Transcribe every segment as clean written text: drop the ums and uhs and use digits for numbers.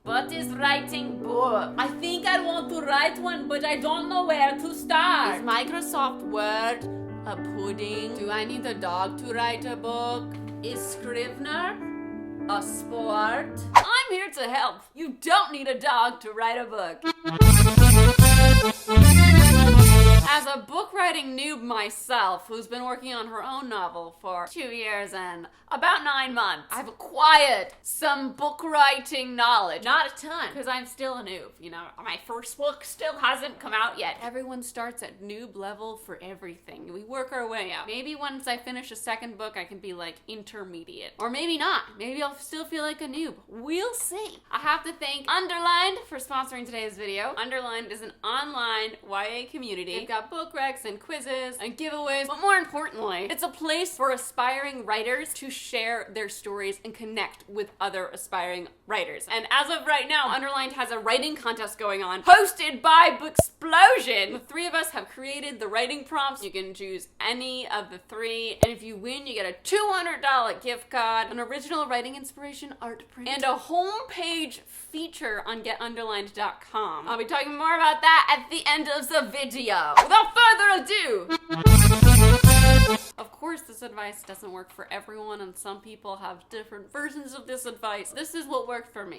What is writing book? I think I want to write one, but I don't know where to start. Is Microsoft Word a pudding? Do I need a dog to write a book? Is Scrivener a sport? I'm here to help. You don't need a dog to write a book. As a book writing noob myself, who's been working on her own novel for 2 years and about 9 months, I've acquired some book writing knowledge. Not a ton, because I'm still a noob. You know, my first book still hasn't come out yet. Everyone starts at noob level for everything. We work our way up. Maybe once I finish a second book, I can be like intermediate. Or maybe not. Maybe I'll still feel like a noob. We'll see. I have to thank Underlined for sponsoring today's video. Underlined is an online YA community. They've got book recs and quizzes and giveaways, but more importantly, it's a place for aspiring writers to share their stories and connect with other aspiring writers. And as of right now, Underlined has a writing contest going on, hosted by Booksplosion. The three of us have created the writing prompts. You can choose any of the three, and if you win, you get a $200 gift card, an original writing inspiration art print, and a homepage feature on getunderlined.com. I'll be talking more about that at the end of the video. Without further ado! Of course, this advice doesn't work for everyone, and some people have different versions of this advice. This is what worked for me.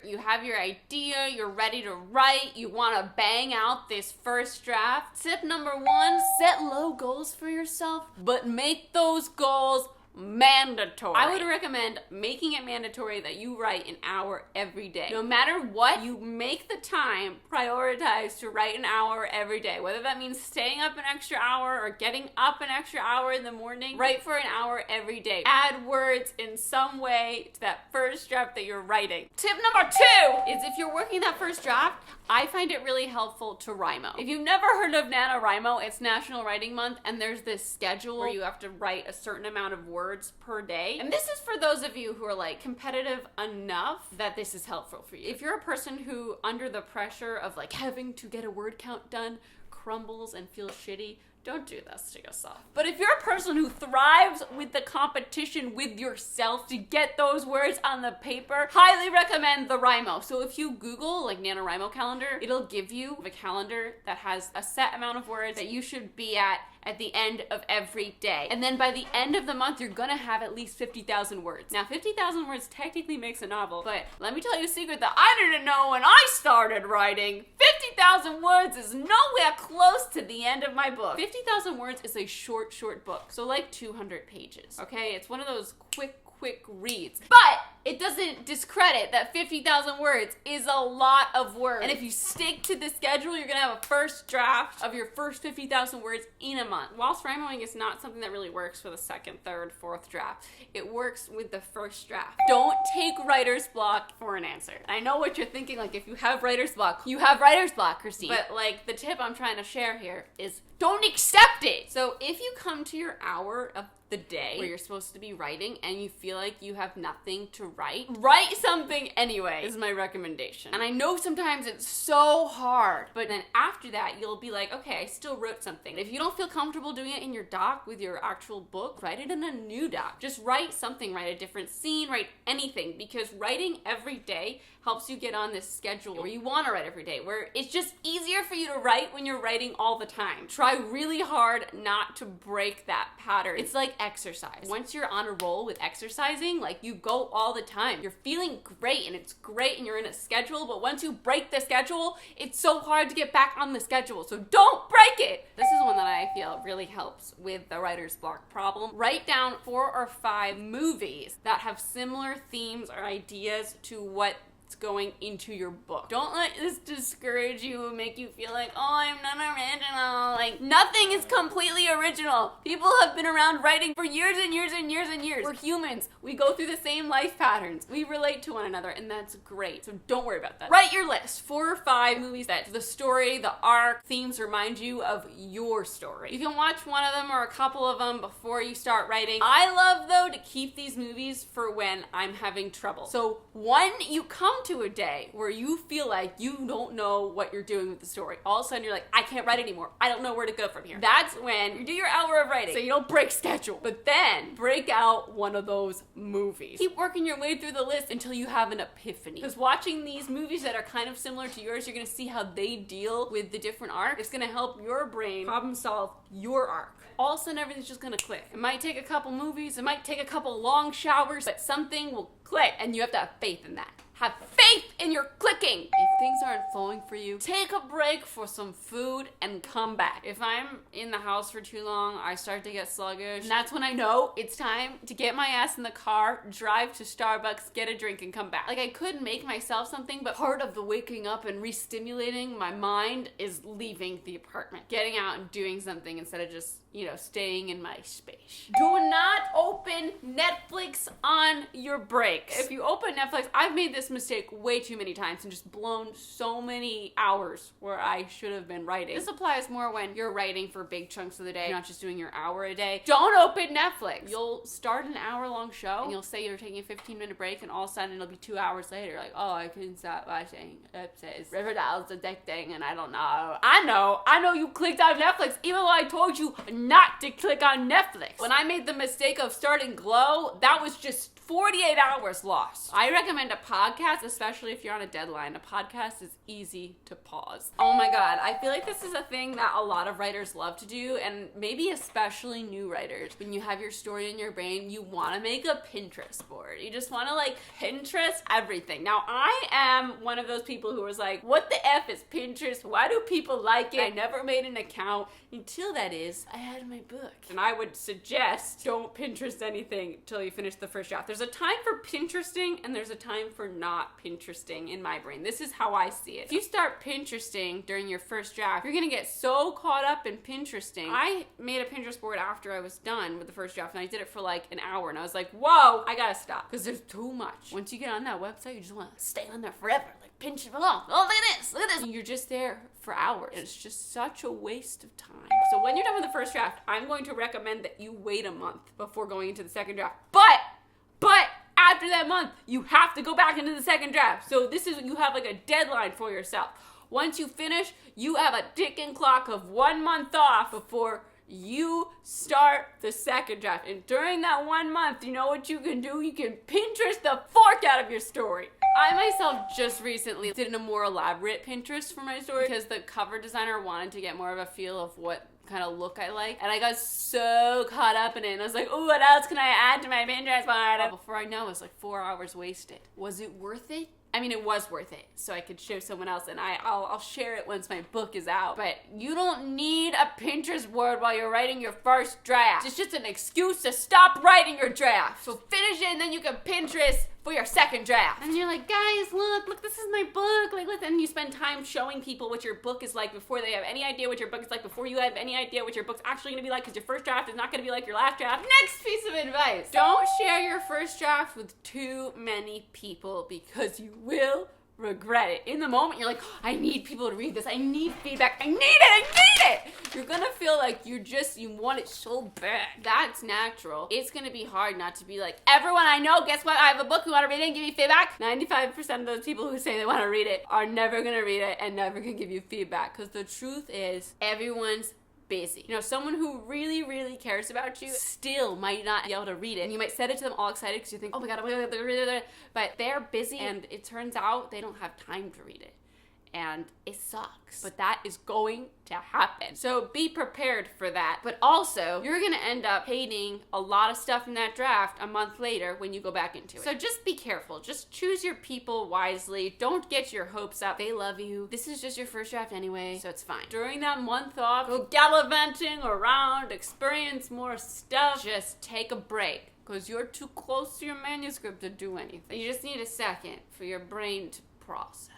You have your idea, you're ready to write, you want to bang out this first draft. Tip number 1, set low goals for yourself, but make those goals mandatory. I would recommend making it mandatory that you write an hour every day. No matter what, you make the time, prioritize to write an hour every day. Whether that means staying up an extra hour or getting up an extra hour in the morning, write for an hour every day. Add words in some way to that first draft that you're writing. Tip number 2 is if you're working that first draft, I find it really helpful to Rimo. If you've never heard of NaNoWriMo, it's National Writing Month, and there's this schedule where you have to write a certain amount of words per day. And this is for those of you who are like competitive enough that this is helpful for you. If you're a person who, under the pressure of like having to get a word count done, crumbles and feels shitty, don't do this to yourself. But if you're a person who thrives with the competition with yourself to get those words on the paper, highly recommend the Rimo. So if you Google like NaNoWriMo calendar, it'll give you a calendar that has a set amount of words that you should be at the end of every day. And then by the end of the month, you're gonna have at least 50,000 words. Now, 50,000 words technically makes a novel, but let me tell you a secret that I didn't know when I started writing. 50,000 words is nowhere close to the end of my book. 50,000 words is a short book, so like 200 pages, okay? It's one of those quick reads. But it doesn't discredit that 50,000 words is a lot of words. And if you stick to the schedule, you're gonna have a first draft of your first 50,000 words in a month. Whilst Rimoing is not something that really works for the second, third, fourth draft, it works with the first draft. Don't take writer's block for an answer. I know what you're thinking, like if you have writer's block, you have writer's block, Christine. But like the tip I'm trying to share here is don't accept it. So if you come to your hour of the day where you're supposed to be writing and you feel like you have nothing to write something anyway is my recommendation. And I know sometimes it's so hard, but then after that you'll be like, okay, I still wrote something. If you don't feel comfortable doing it in your doc with your actual book, write it in a new doc. Just write something, write a different scene, write anything, because writing every day helps you get on this schedule where you want to write every day, where it's just easier for you to write when you're writing all the time. Try really hard not to break that pattern. It's like exercise. Once you're on a roll with exercising, like you go all the time. You're feeling great and it's great and you're in a schedule, but once you break the schedule, it's so hard to get back on the schedule. So don't break it. This is one that I feel really helps with the writer's block problem. Write down 4 or 5 movies that have similar themes or ideas to what's going into your book. Don't let this discourage you and make you feel like, oh, I'm not original. Like, nothing is completely original. People have been around writing for years and years and years and years. We're humans. We go through the same life patterns. We relate to one another, and that's great. So don't worry about that. Write your list. 4 or 5 movies that the story, the arc, themes remind you of your story. You can watch one of them or a couple of them before you start writing. I love, though, to keep these movies for when I'm having trouble. So one you come come to a day where you feel like you don't know what you're doing with the story. All of a sudden you're like, I can't write anymore. I don't know where to go from here. That's when you do your hour of writing so you don't break schedule. But then break out one of those movies. Keep working your way through the list until you have an epiphany. Because watching these movies that are kind of similar to yours, you're gonna see how they deal with the different arcs. It's gonna help your brain problem solve your arc. All of a sudden everything's just gonna click. It might take a couple movies, it might take a couple long showers, but something will click, and you have to have faith in that. Have faith in your clicking. If things aren't flowing for you, take a break for some food and come back. If I'm in the house for too long, I start to get sluggish. And that's when I know it's time to get my ass in the car, drive to Starbucks, get a drink, and come back. Like, I could make myself something, but part of the waking up and re-stimulating my mind is leaving the apartment. Getting out and doing something instead of just, staying in my space. Do not open Netflix on your breaks. If you open Netflix, I've made this mistake way too many times and just blown so many hours where I should have been writing. This applies more when you're writing for big chunks of the day, you're not just doing your hour a day. Don't open Netflix. You'll start an hour-long show and you'll say you're taking a 15-minute break, and all of a sudden it'll be 2 hours later. Like, oh, I couldn't stop watching. It says Riverdale's addicting, and I don't know. I know you clicked on Netflix even though I told you not to click on Netflix. When I made the mistake of starting Glow, that was just 48 hours lost. I recommend a podcast, especially if you're on a deadline. A podcast is easy to pause. Oh my God, I feel like this is a thing that a lot of writers love to do, and maybe especially new writers. When you have your story in your brain, you want to make a Pinterest board. You just want to Pinterest everything. Now, I am one of those people who was like, what the F is Pinterest? Why do people like it? I never made an account until I had my book. And I would suggest don't Pinterest anything until you finish the first draft. There's a time for Pinteresting and there's a time for not Pinteresting in my brain. This is how I see it. If you start Pinteresting during your first draft, you're gonna get so caught up in Pinteresting. I made a Pinterest board after I was done with the first draft, and I did it for an hour, and I was like, whoa, I gotta stop, because there's too much. Once you get on that website, you just wanna stay on there forever, pinch it along. Oh, look at this. And you're just there for hours. It's just such a waste of time. So when you're done with the first draft, I'm going to recommend that you wait a month before going into the second draft. But after that month, you have to go back into the second draft. So you have a deadline for yourself. Once you finish, you have a ticking clock of 1 month off before you start the second draft. And during that 1 month, you know what you can do? You can Pinterest the fork out of your story. I myself just recently did a more elaborate Pinterest for my story because the cover designer wanted to get more of a feel of what kind of look I like, and I got so caught up in it, and I was like, oh, what else can I add to my Pinterest board? Before I know, it was 4 hours wasted. Was it worth it? I mean, it was worth it, so I could show someone else, and I'll share it once my book is out. But you don't need a Pinterest board while you're writing your first draft. It's just an excuse to stop writing your draft. So finish it, and then you can Pinterest for your second draft. And you're like, guys, look, this is my book. And you spend time showing people what your book is like before they have any idea what your book is like, before you have any idea what your book's actually gonna be like, because your first draft is not gonna be like your last draft. Next piece of advice: don't share your first draft with too many people, because you will regret it. In the moment, you're like, I need people to read this. I need feedback. I need it. You're gonna feel like you want it so bad. That's natural. It's gonna be hard not to be like, everyone I know, guess what? I have a book. You want to read it and give me feedback? 95% of those people who say they want to read it are never gonna read it and never gonna give you feedback, because the truth is, everyone's busy. Someone who really, really cares about you still might not be able to read it. And you might send it to them all excited because you think, oh my God, they're reading it. But they're busy, and it turns out they don't have time to read it. And it sucks. But that is going to happen. So be prepared for that. But also, you're gonna end up hating a lot of stuff in that draft a month later when you go back into it. So just be careful. Just choose your people wisely. Don't get your hopes up. They love you. This is just your first draft anyway, so it's fine. During that month off, go gallivanting around, experience more stuff. Just take a break, because you're too close to your manuscript to do anything. You just need a second for your brain to process.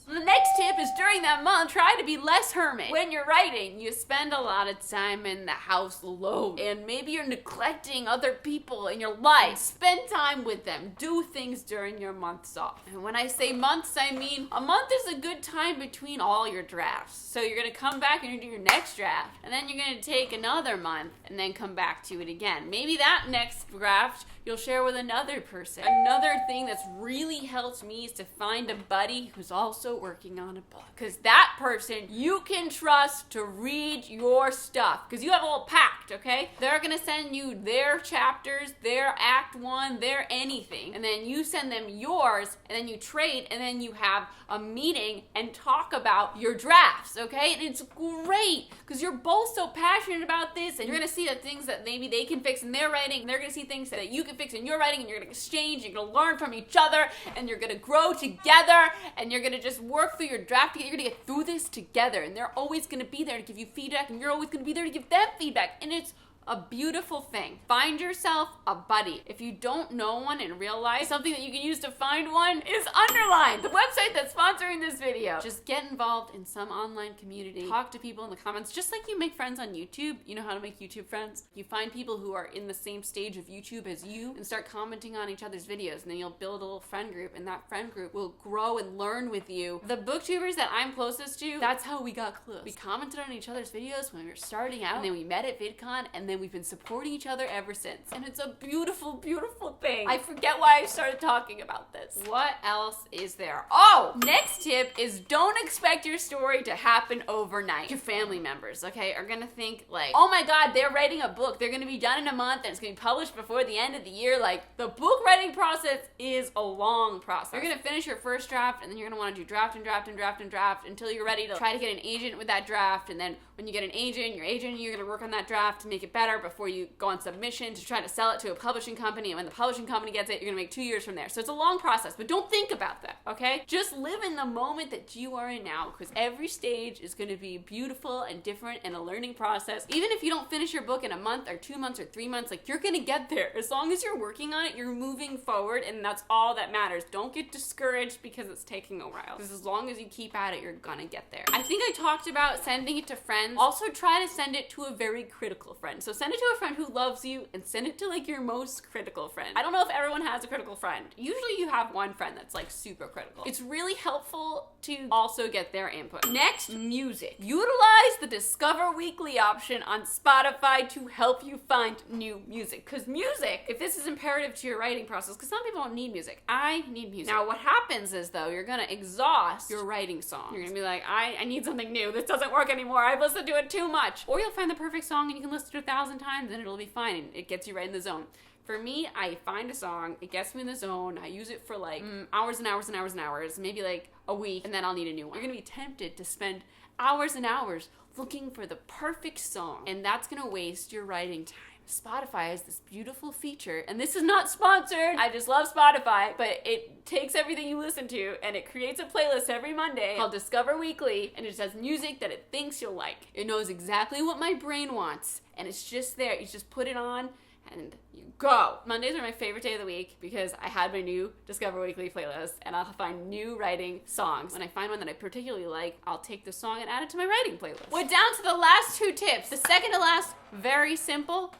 The next tip is during that month, try to be less hermit. When you're writing, you spend a lot of time in the house alone, and maybe you're neglecting other people in your life. Spend time with them. Do things during your months off. And when I say months, I mean a month is a good time between all your drafts. So you're gonna come back and you do your next draft, and then you're gonna take another month and then come back to it again. Maybe that next draft you'll share with another person. Another thing that's really helped me is to find a buddy who's also working on a book. Because that person you can trust to read your stuff. Because you have a little pact, okay? They're gonna send you their chapters, their act one, their anything. And then you send them yours, and then you trade, and then you have a meeting and talk about your drafts, okay? And it's great, because you're both so passionate about this, and you're gonna see the things that maybe they can fix in their writing, and they're gonna see things that you can fix in your writing, and you're gonna exchange, you're gonna learn from each other, and you're gonna grow together, and you're gonna just work through your draft together. You're gonna get through this together, and they're always gonna be there to give you feedback, and you're always gonna be there to give them feedback, and it's a beautiful thing. Find yourself a buddy. If you don't know one in real life, something that you can use to find one is Underlined, the website that's sponsoring this video. Just get involved in some online community. Talk to people in the comments, just like you make friends on YouTube. You know how to make YouTube friends? You find people who are in the same stage of YouTube as you and start commenting on each other's videos, and then you'll build a little friend group, and that friend group will grow and learn with you. The booktubers that I'm closest to, that's how we got close. We commented on each other's videos when we were starting out, and then we met at VidCon, and then we've been supporting each other ever since. And it's a beautiful, beautiful thing. I forget why I started talking about this. What else is there? Oh, next tip is don't expect your story to happen overnight. Your family members, okay, are gonna think like, oh my God, they're writing a book. They're gonna be done in a month and it's gonna be published before the end of the year. Like, the book writing process is a long process. You're gonna finish your first draft, and then you're gonna wanna do draft and draft and draft and draft until you're ready to try to get an agent with that draft. And then when you get an agent, you're gonna work on that draft to make it better before you go on submission to try to sell it to a publishing company. And when the publishing company gets it, you're gonna make 2 years from there. So it's a long process, but don't think about that, okay? Just live in the moment that you are in now, because every stage is gonna be beautiful and different and a learning process. Even if you don't finish your book in a month or 2 months or 3 months, like, you're gonna get there. As long as you're working on it, you're moving forward, and that's all that matters. Don't get discouraged because it's taking a while, because as long as you keep at it, you're gonna get there. I think I talked about sending it to friends. Also, try to send it to a very critical friend. So send it to a friend who loves you, and send it to like your most critical friend. I don't know if everyone has a critical friend. Usually you have one friend that's like super critical. It's really helpful to also get their input. Next, music. Utilize the Discover Weekly option on Spotify to help you find new music. Because music, if this is imperative to your writing process, because some people don't need music. I need music. Now what happens is, though, you're gonna exhaust your writing song. You're gonna be like, I need something new. This doesn't work anymore. I've listened to it too much. Or you'll find the perfect song and you can listen to it 1,000 times and it'll be fine, and it gets you right in the zone. For me, I find a song, it gets me in the zone, I use it for like hours and hours and hours and hours, maybe like a week, and then I'll need a new one. You're gonna be tempted to spend hours and hours looking for the perfect song, and that's gonna waste your writing time. Spotify has this beautiful feature, and this is not sponsored, I just love Spotify, but it takes everything you listen to and it creates a playlist every Monday called Discover Weekly, and it just has music that it thinks you'll like. It knows exactly what my brain wants, and it's just there. You just put it on and you go. Mondays are my favorite day of the week because I had my new Discover Weekly playlist, and I'll find new writing songs. When I find one that I particularly like, I'll take the song and add it to my writing playlist. We're down to the last 2 tips. The second to last, very simple.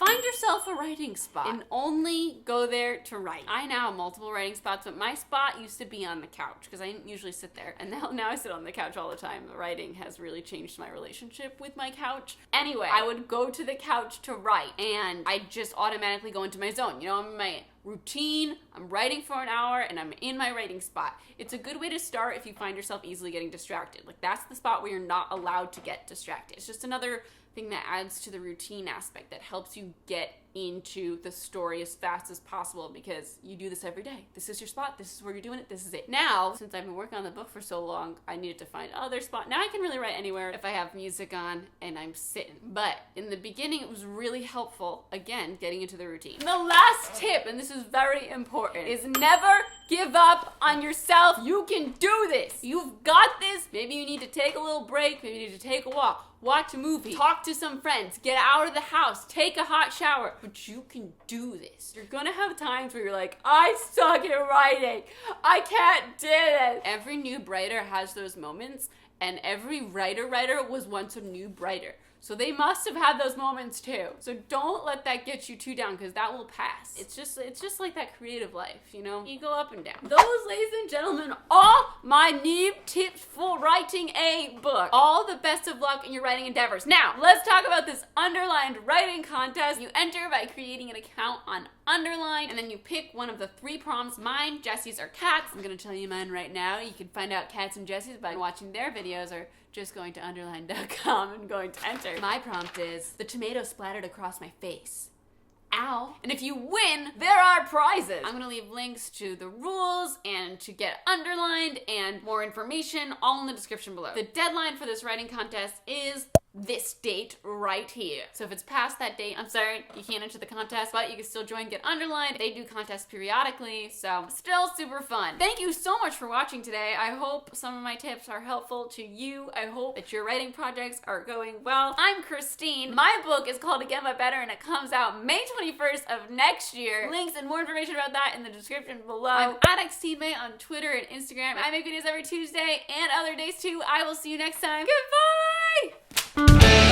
Find yourself a writing spot and only go there to write. I now have multiple writing spots, but my spot used to be on the couch because I didn't usually sit there. And now I sit on the couch all the time. The writing has really changed my relationship with my couch. Anyway, I would go to the couch to write, and I just automatically go into my zone. You know, I'm in my routine, I'm writing for an hour, and I'm in my writing spot. It's a good way to start if you find yourself easily getting distracted. Like, that's the spot where you're not allowed to get distracted. It's just another thing that adds to the routine aspect that helps you get into the story as fast as possible, because you do this every day. This is your spot. This is where you're doing it. This is it. Now, since I've been working on the book for so long, I needed to find other spot. Now I can really write anywhere if I have music on and I'm sitting. But in the beginning, it was really helpful, again, getting into the routine. The last tip, and this is very important, is never give up on yourself. You can do this. You've got this. Maybe you need to take a little break. Maybe you need to take a walk. Watch a movie, talk to some friends, get out of the house, take a hot shower, but you can do this. You're gonna have times where you're like, I suck at writing. I can't do this. Every noob writer has those moments, and every writer was once a noob writer. So they must have had those moments too. So don't let that get you too down, because that will pass. It's just like that creative life, you know? You go up and down. Those, ladies and gentlemen, are my noob tips for writing a book. All the best of luck in your writing endeavors. Now, let's talk about this Underlined writing contest. You enter by creating an account on Underlined, and then you pick one of the 3 prompts. Mine, Jesse's, or cats. I'm gonna tell you mine right now. You can find out cats and Jesse's by watching their videos, or just going to underlined.com and going to enter. My prompt is, the tomato splattered across my face. Ow. And if you win, there are prizes. I'm gonna leave links to the rules and to get Underlined and more information all in the description below. The deadline for this writing contest is this date right here. So if it's past that date, I'm sorry, you can't enter the contest, but you can still join Get Underlined. They do contests periodically, so still super fun. Thank you so much for watching today. I hope some of my tips are helpful to you. I hope that your writing projects are going well. I'm Christine. My book is called Again But Better, and it comes out May 21st of next year. Links and more information about that in the description below. I'm at XTeammate on Twitter and Instagram. I make videos every Tuesday and other days too. I will see you next time. Goodbye!